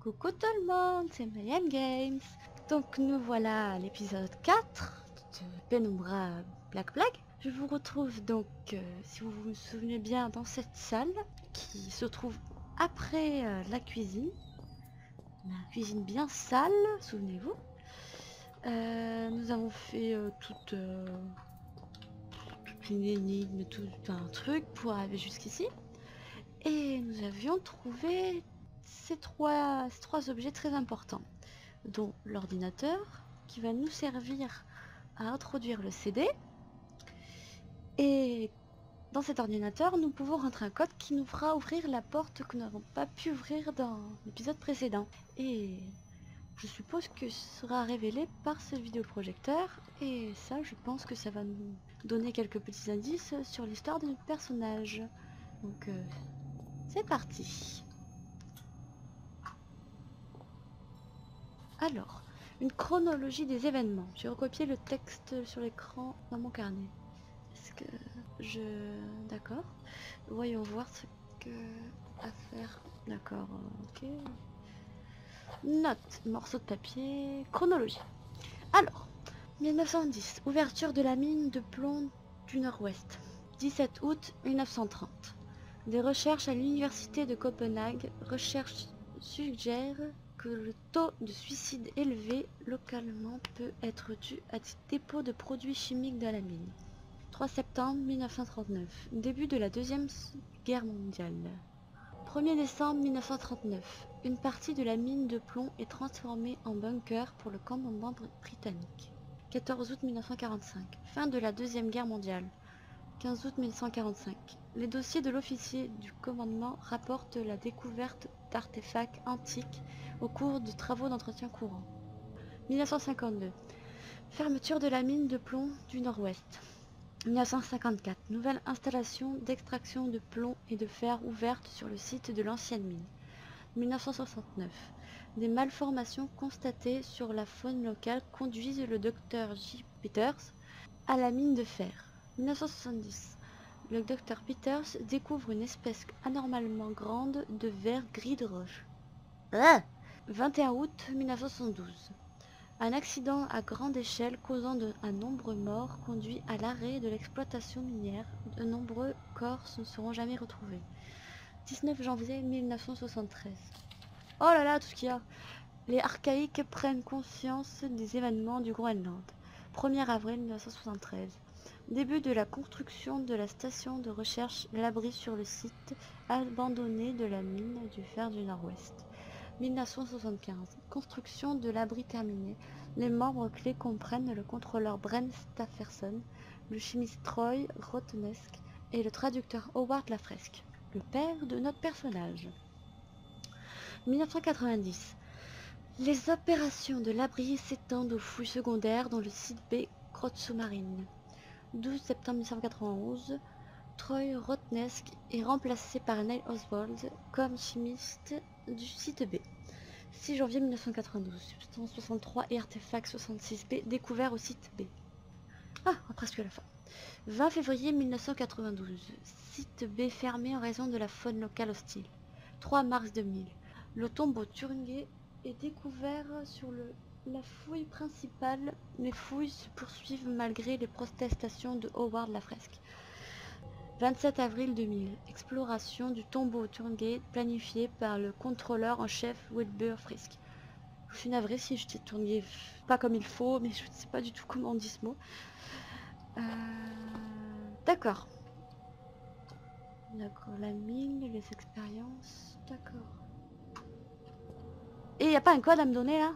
Coucou tout le monde, c'est Mayhem Games. Donc nous voilà à l'épisode 4 de Penumbra Black Flag. Je vous retrouve donc, si vous vous souvenez bien, dans cette salle qui se trouve après la cuisine. La cuisine bien sale, souvenez-vous. Nous avons fait toute une énigme, tout un truc pour arriver jusqu'ici. Et nous avions trouvé ces trois objets très importants, dont l'ordinateur qui va nous servir à introduire le CD. Et dans cet ordinateur, nous pouvons rentrer un code qui nous fera ouvrir la porte que nous n'avons pas pu ouvrir dans l'épisode précédent. Et je suppose que ce sera révélé par ce vidéoprojecteur. Et ça, je pense que ça va nous donner quelques petits indices sur l'histoire de notre personnage. Donc, c'est parti. Alors, une chronologie des événements. J'ai recopié le texte sur l'écran dans mon carnet. Est-ce que je... D'accord. Voyons voir ce que... à faire. D'accord, ok. Note, morceau de papier, chronologie. Alors, 1910, ouverture de la mine de plomb du Nord-Ouest. 17 août 1930. Des recherches à l'université de Copenhague. Recherches suggèrent que le taux de suicide élevé localement peut être dû à des dépôts de produits chimiques dans la mine. 3 septembre 1939, début de la Deuxième Guerre mondiale. 1er décembre 1939, une partie de la mine de plomb est transformée en bunker pour le commandement britannique. 14 août 1945, fin de la Deuxième Guerre mondiale. 15 août 1945, les dossiers de l'officier du commandement rapportent la découverte d'artefacts antiques au cours de travaux d'entretien courant. 1952, fermeture de la mine de plomb du Nord-Ouest. 1954, nouvelle installation d'extraction de plomb et de fer ouverte sur le site de l'ancienne mine. 1969, des malformations constatées sur la faune locale conduisent le docteur J. Peters à la mine de fer. 1970, le docteur Peters découvre une espèce anormalement grande de ver gris de roche. 21 août 1972, un accident à grande échelle causant un nombre mort conduit à l'arrêt de l'exploitation minière. De nombreux corps ne seront jamais retrouvés. 19 janvier 1973. Oh là là, tout ce qu'il y a. Les archaïques prennent conscience des événements du Groenland. 1er avril 1973. Début de la construction de la station de recherche L'Abri sur le site abandonné de la mine du fer du Nord-Ouest. 1975. Construction de l'abri terminée. Les membres clés comprennent le contrôleur Brent Stafferson, le chimiste Troy Rotnesk et le traducteur Howard Lafresque, le père de notre personnage. 1990. Les opérations de l'abri s'étendent aux fouilles secondaires dans le site B, grotte sous-marine. 12 septembre 1991, Troy Rotnesk est remplacé par Neil Oswald comme chimiste du site B. 6 janvier 1992, substance 63 et artefact 66B découvert au site B. Ah, presque à la fin. 20 février 1992, site B fermé en raison de la faune locale hostile. 3 mars 2000, le tombeau Turingé est découvert sur la fouille principale. Les fouilles se poursuivent malgré les protestations de Howard Lafresque. 27 avril 2000, exploration du tombeau Turingé planifié par le contrôleur en chef Wilbur Frisk. Je suis navrée si je t'ai tourné pas comme il faut, mais je ne sais pas du tout comment on dit ce mot. D'accord. D'accord, la mine, les expériences, d'accord. Et y a pas un code à me donner là?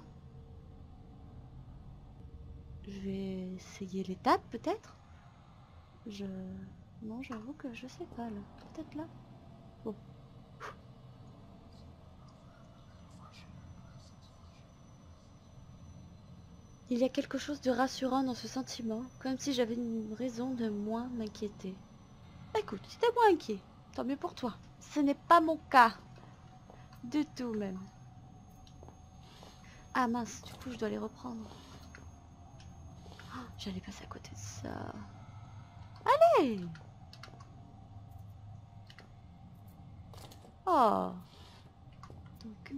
Je vais essayer l'étape peut-être. Non, j'avoue que je sais pas là. Peut-être là. Bon. Il y a quelque chose de rassurant dans ce sentiment, comme si j'avais une raison de moins m'inquiéter. Écoute, si t'es moins inquiet, tant mieux pour toi. Ce n'est pas mon cas. Du tout même. Ah mince, du coup je dois les reprendre. Oh, j'allais passer à côté de ça. Allez! Oh! Donc,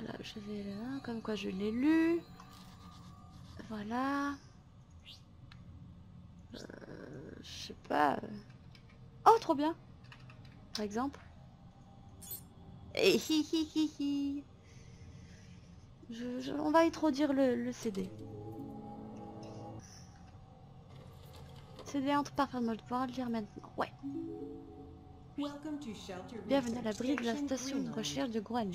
Voilà, je vais là, comme quoi je l'ai lu. Voilà. Je sais pas. Oh, trop bien. Par exemple. Et hi hi hi hi. On va introduire le CD. CD entre parfaitement, je vais pouvoir le lire maintenant. Ouais. Bienvenue à l'abri de la station de recherche de Groenland.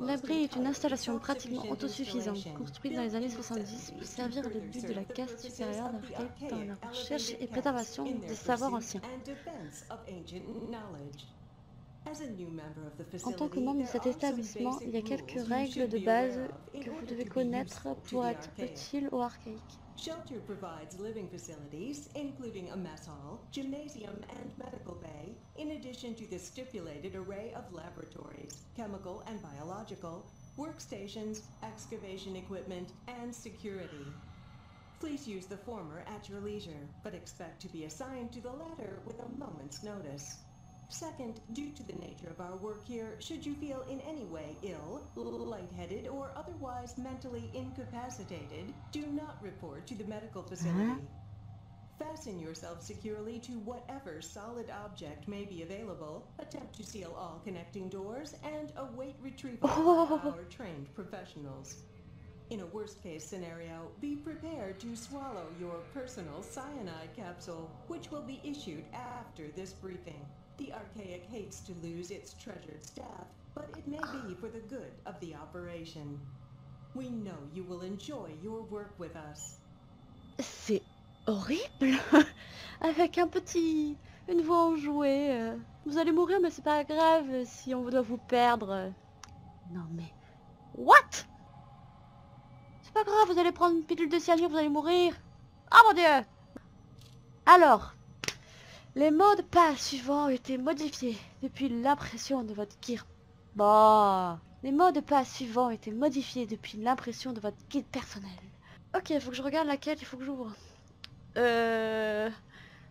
L'abri est une installation pratiquement autosuffisante, construite dans les années 70 pour servir le but de la caste supérieure d'Arcade dans la recherche et préservation des savoirs anciens. En tant que membre de cet établissement, il y a quelques règles de base que vous devez connaître pour être utile au archaïque. Shelter provides living facilities, including a mess hall, gymnasium, and medical bay, in addition to the stipulated array of laboratories, chemical and biological, workstations, excavation equipment, and security. Please use the former at your leisure, but expect to be assigned to the latter with a moment's notice. Second, due to the nature of our work here, should you feel in any way ill, lightheaded, or otherwise mentally incapacitated, do not report to the medical facility. Fasten yourself securely to whatever solid object may be available, attempt to seal all connecting doors, and await retrieval by our trained professionals. In a worst-case scenario, be prepared to swallow your personal cyanide capsule, which will be issued after this briefing. The Archaic hates to lose its treasured staff, but it may be for the good of the operation. We know you will enjoy your work with us. C'est horrible. Avec une voix enjouée. Vous allez mourir, mais c'est pas grave si on doit vous perdre. Non mais... What? C'est pas grave, vous allez prendre une pilule de cyanure, vous allez mourir. Ah mon dieu. Alors... Les mots de passe suivants ont été modifiés depuis l'impression de votre guide. Bon. Les mots de passe suivants ont été modifiés depuis l'impression de votre guide personnel. Ok, il faut que je regarde laquelle il faut que j'ouvre.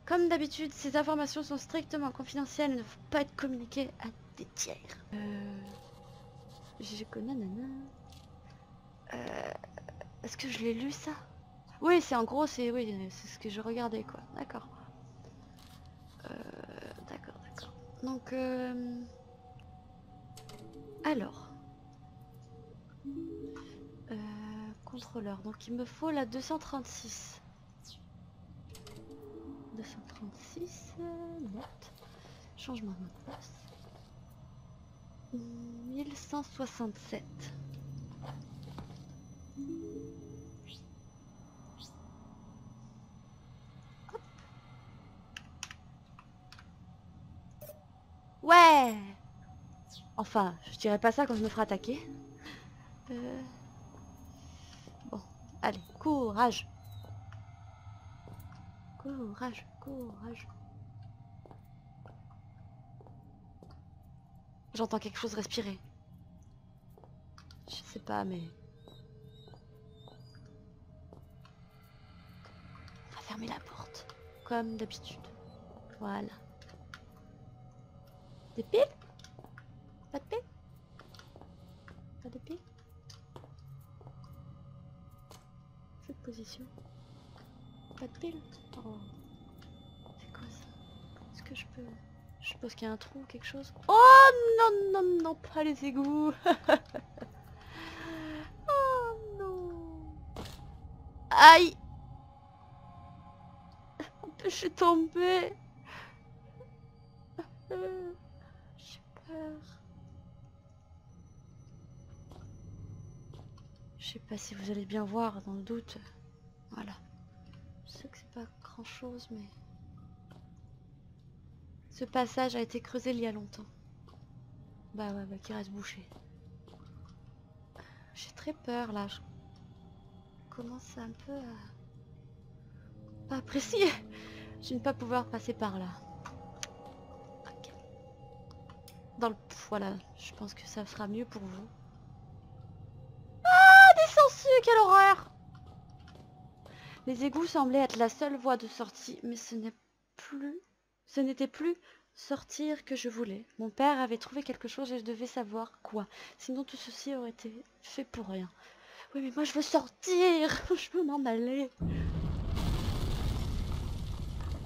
Comme d'habitude, ces informations sont strictement confidentielles et ne vont pas être communiquées à des tiers. Je connais nana. Est-ce que je l'ai lu ça? Oui, c'est en gros, c'est ce que je regardais quoi. D'accord. D'accord. Donc, alors, contrôleur. Donc, il me faut la 236. 236, note. Changement de mot de passe. 1167. Ouais. Enfin, je dirais pas ça quand je me ferai attaquer. Bon, allez, courage. Courage. J'entends quelque chose respirer. Je sais pas, mais... On va fermer la porte. Comme d'habitude. Voilà. Des piles? Pas de piles? Pas de piles? Cette position. Pas de piles? Oh. C'est quoi ça? Est-ce que je peux... Je suppose qu'il y a un trou ou quelque chose. Oh non, pas les égouts. Oh non. Aïe. Je suis tombée. J'ai peur. Je sais pas si vous allez bien voir dans le doute. Voilà. Je sais que c'est pas grand chose mais... Ce passage a été creusé il y a longtemps. Bah qui reste bouché. J'ai très peur là. Je commence un peu à... pas apprécier. Je ne vais pas pouvoir passer par là. Ok. Dans le... Voilà, je pense que ça sera mieux pour vous. Ah, des sangsues, quelle horreur! Les égouts semblaient être la seule voie de sortie, mais ce n'était plus sortir que je voulais. Mon père avait trouvé quelque chose et je devais savoir quoi. Sinon tout ceci aurait été fait pour rien. Oui mais moi je veux sortir. Je veux m'en aller.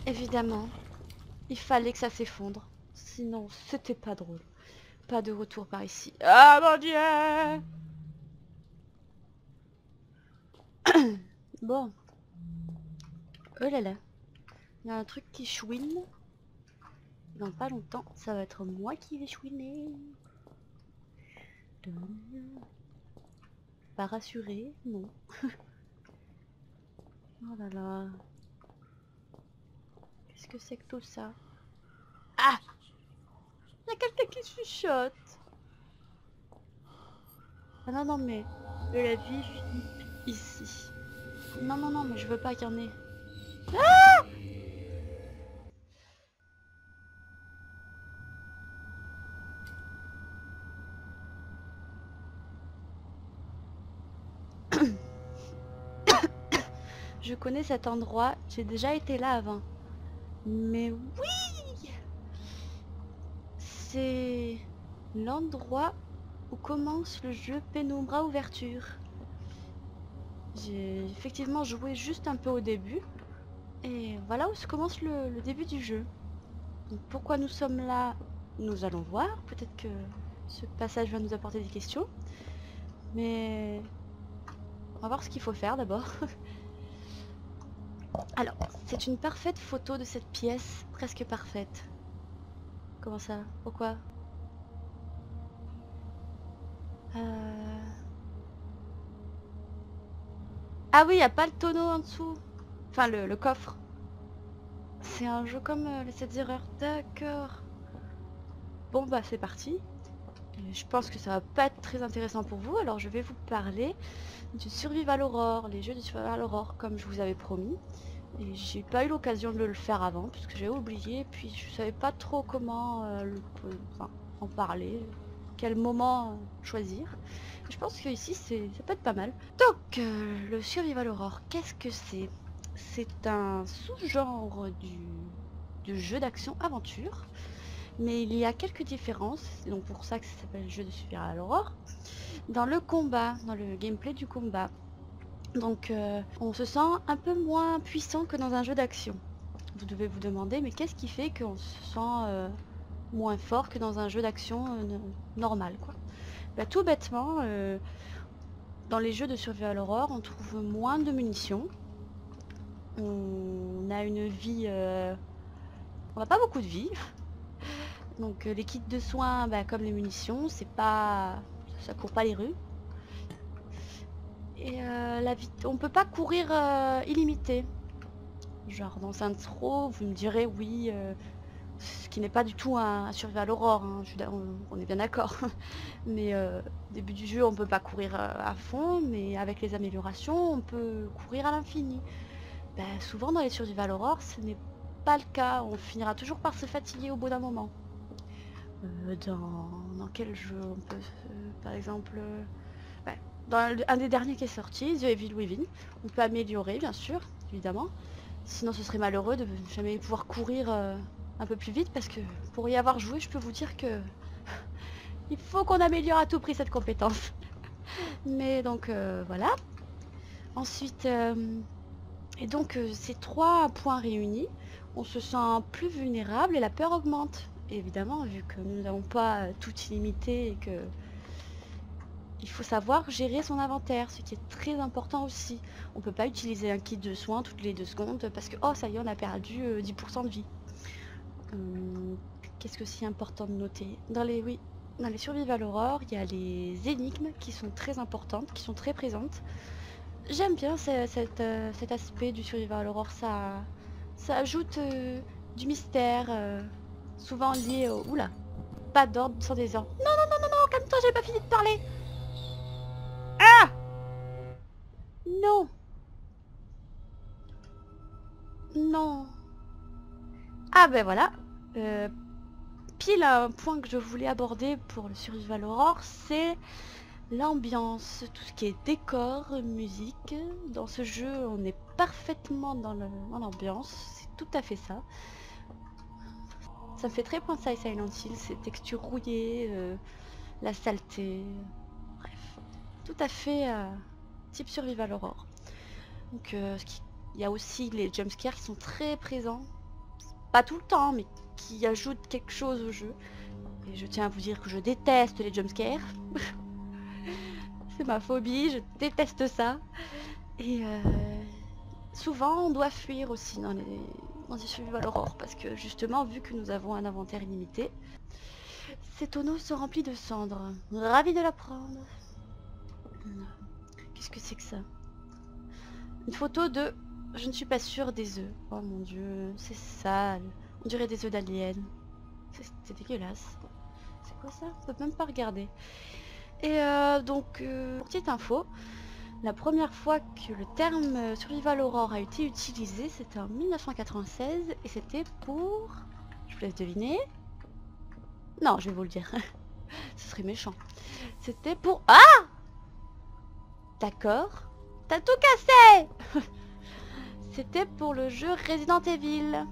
Évidemment, il fallait que ça s'effondre. Sinon c'était pas drôle. Pas de retour par ici. Ah mon dieu. Bon. Oh là là. Il y a un truc qui chouine. Dans pas longtemps, ça va être moi qui vais chouiner. Pas rassuré, non. Oh là là. Qu'est-ce que c'est que tout ça? Ah! Il y a quelqu'un qui chuchote. Ah non, non, mais la vie finit ici. Non, non, non, mais je veux pas qu'il y en ait. Ah! Je connais cet endroit, j'ai déjà été là avant. Mais oui! C'est l'endroit où commence le jeu Penumbra Ouverture. J'ai effectivement joué juste un peu au début. Et voilà où se commence le début du jeu. Donc pourquoi nous sommes là, nous allons voir. Peut-être que ce passage va nous apporter des questions. Mais on va voir ce qu'il faut faire d'abord. Alors, c'est une parfaite photo de cette pièce, presque parfaite. Comment ça? Pourquoi? Ah oui, il n'y a pas le tonneau en dessous. Enfin, le coffre. C'est un jeu comme les 7 erreurs. D'accord. Bon bah c'est parti. Je pense que ça va pas être très intéressant pour vous, alors je vais vous parler du Survival Horror, les jeux de Survival Horror comme je vous avais promis. Et j'ai pas eu l'occasion de le faire avant, puisque j'ai oublié, puis je savais pas trop comment en parler, quel moment choisir. Je pense que ici ça peut être pas mal. Donc le Survival Horror, qu'est-ce que c'est? C'est un sous-genre du jeu d'action-aventure. Mais il y a quelques différences, c'est donc pour ça que ça s'appelle jeu de Survival Horror, dans le combat, dans le gameplay du combat. Donc on se sent un peu moins puissant que dans un jeu d'action. Vous devez vous demander, mais qu'est-ce qui fait qu'on se sent moins fort que dans un jeu d'action normal, quoi? Bah, tout bêtement, dans les jeux de Survival Horror, on trouve moins de munitions. On a une vie... on n'a pas beaucoup de vie. Donc les kits de soins, bah, comme les munitions, c'est pas, ça court pas les rues. Et on peut pas courir illimité. Genre dans Saints Row, vous me direz oui, ce qui n'est pas du tout un Survival Horror, hein, on est bien d'accord. Mais au début du jeu, on peut pas courir à fond, mais avec les améliorations, on peut courir à l'infini. Bah, souvent dans les Survival Horror, ce n'est pas le cas. On finira toujours par se fatiguer au bout d'un moment. Dans quel jeu on peut par exemple ouais, dans un des derniers qui est sorti, The Evil Within, on peut améliorer bien sûr, évidemment, sinon ce serait malheureux de ne jamais pouvoir courir un peu plus vite, parce que pour y avoir joué, je peux vous dire que il faut qu'on améliore à tout prix cette compétence. Mais donc voilà. Ensuite et donc ces 3 points réunis, on se sent plus vulnérable et la peur augmente. Évidemment, vu que nous n'avons pas tout illimité et que il faut savoir gérer son inventaire, ce qui est très important aussi. On peut pas utiliser un kit de soins toutes les 2 secondes parce que oh ça y est, on a perdu 10% de vie. Qu'est-ce que c'est important de noter? Dans les Survival Horror, il y a les énigmes qui sont très importantes, qui sont très présentes. J'aime bien cet aspect du Survival Horror, ça ajoute du mystère. Souvent lié au... Oula, pas d'ordre sans désordre. Non, non, non, non, non, calme-toi, j'ai pas fini de parler. Ah! Non. Non. Ah ben voilà. Pile un point que je voulais aborder pour le Survival Horror, c'est l'ambiance, tout ce qui est décor, musique. Dans ce jeu, on est parfaitement dans l'ambiance, c'est tout à fait ça. Ça me fait très penser à Silent Hill, ces textures rouillées, la saleté. Bref, tout à fait type Survival Horror. Donc il y a aussi les jumpscares qui sont très présents. Pas tout le temps, mais qui ajoutent quelque chose au jeu. Et je tiens à vous dire que je déteste les jumpscares. C'est ma phobie, je déteste ça. Et souvent on doit fuir aussi dans les survival horror parce que justement vu que nous avons un inventaire illimité, ces tonneaux sont remplis de cendres. Ravi de l'apprendre. Qu'est-ce que c'est que ça? Une photo de... Je ne suis pas sûre des œufs. Oh mon dieu, c'est sale. On dirait des œufs d'alien. C'est dégueulasse. C'est quoi ça? On peut même pas regarder. Et donc, petite info. La première fois que le terme Survival Horror a été utilisé, c'était en 1996 et c'était pour... Je vous laisse deviner. Non, je vais vous le dire. Ce serait méchant. C'était pour... Ah! D'accord. T'as tout cassé. C'était pour le jeu Resident Evil.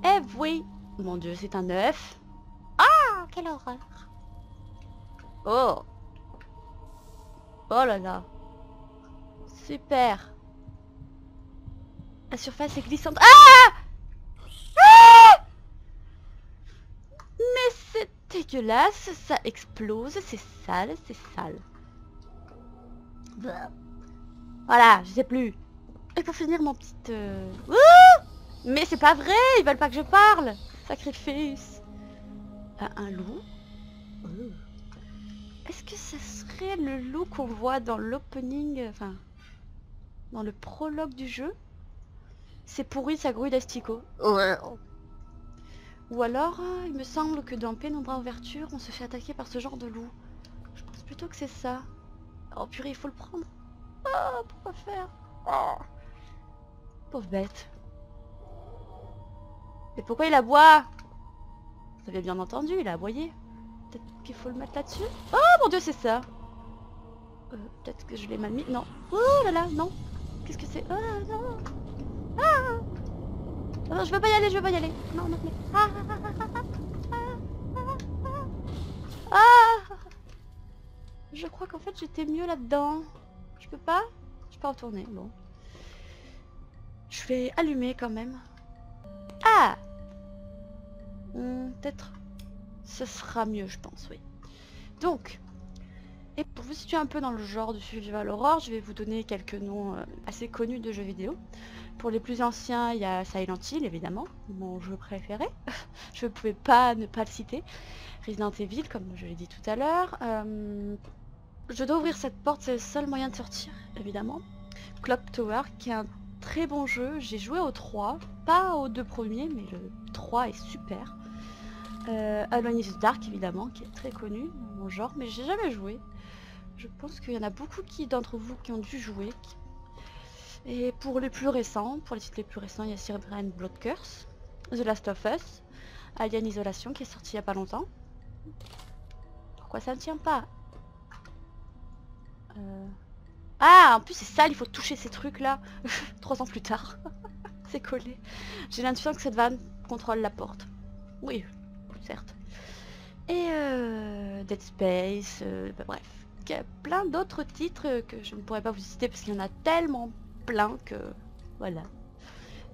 Eh oui. Mon dieu, c'est un œuf. Ah, quelle horreur. Oh. Oh là là. Super. La surface est glissante. Ah! Ah! Mais c'est dégueulasse, ça explose, c'est sale, c'est sale. Voilà, je sais plus. Et pour finir mon petit... Mais c'est pas vrai, ils veulent pas que je parle. Sacrifice. Un loup. Est-ce que ce serait le loup qu'on voit dans l'opening, enfin, dans le prologue du jeu? C'est pourri sa grouille d'asticots. Ou alors, il me semble que dans Pénombre Ouverture, on se fait attaquer par ce genre de loup. Je pense plutôt que c'est ça. Oh purée, il faut le prendre. Oh, pourquoi faire? Oh. Pauvre bête. Et pourquoi il aboie? Vous avez bien entendu, il a aboyé. Peut-être qu'il faut le mettre là-dessus. Oh mon dieu, c'est ça. Peut-être que je l'ai mal mis. Non. Oh là là, non. Qu'est-ce que c'est? Oh non. Ah. Non, je veux pas y aller, je veux pas y aller. Non, non, mais... Ah, ah. Je crois qu'en fait j'étais mieux là-dedans. Je peux pas? Je peux pas retourner, bon. Je vais allumer quand même. Ah! Peut-être ce sera mieux, je pense, oui. Donc, et pour vous situer un peu dans le genre de Survival Horror, je vais vous donner quelques noms assez connus de jeux vidéo. Pour les plus anciens, il y a Silent Hill, évidemment, mon jeu préféré. Je ne pouvais pas ne pas le citer. Resident Evil, comme je l'ai dit tout à l'heure. Je dois ouvrir cette porte, c'est le seul moyen de sortir, évidemment. Clock Tower, qui est un très bon jeu. J'ai joué au 3, pas aux 2 premiers, mais le 3 est super. Alone in the Dark, évidemment, qui est très connu dans mon genre, mais j'ai jamais joué. Je pense qu'il y en a beaucoup d'entre vous qui ont dû jouer. Et pour les plus récents, pour les titres les plus récents, il y a Cerebral Blood Curse, The Last of Us, Alien Isolation qui est sorti il y a pas longtemps. Pourquoi ça ne tient pas? Ah, en plus c'est sale, il faut toucher ces trucs là. 3 ans plus tard. C'est collé. J'ai l'impression que cette vanne contrôle la porte. Oui, certes. Et Dead Space, bah, bref. Il y a plein d'autres titres que je ne pourrais pas vous citer parce qu'il y en a tellement plein que voilà.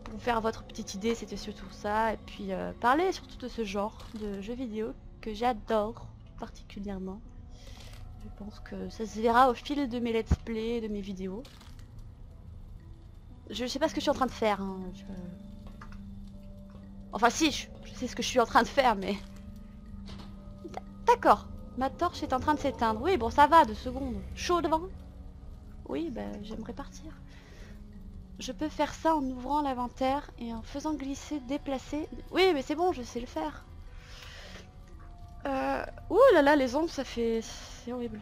Pour vous faire votre petite idée, c'était surtout ça. Et puis parler surtout de ce genre de jeux vidéo que j'adore particulièrement. Je pense que ça se verra au fil de mes let's play, de mes vidéos. Je sais pas ce que je suis en train de faire. Hein. Enfin si, je sais ce que je suis en train de faire, mais... D'accord, ma torche est en train de s'éteindre. Oui, bon ça va, 2 secondes. Chaud devant? Oui, bah j'aimerais partir. Je peux faire ça en ouvrant l'inventaire et en faisant glisser, déplacer... Oui, mais c'est bon, je sais le faire. Ouh là là, les ombres, ça fait... C'est horrible.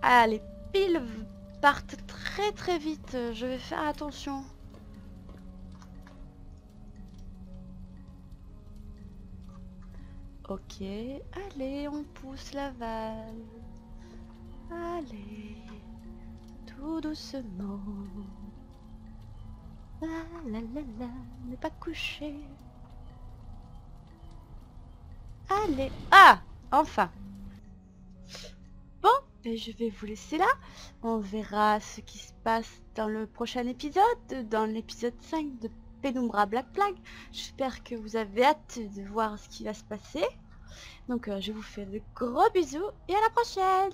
Ah, les piles partent très très vite. Je vais faire attention. Ok, allez, on pousse la valve. Allez, tout doucement. La la la la, ne pas coucher. Allez. Ah, enfin. Bon, ben je vais vous laisser là. On verra ce qui se passe dans le prochain épisode, dans l'épisode 5 de Penumbra Black Flag. J'espère que vous avez hâte de voir ce qui va se passer. Donc je vous fais de gros bisous et à la prochaine.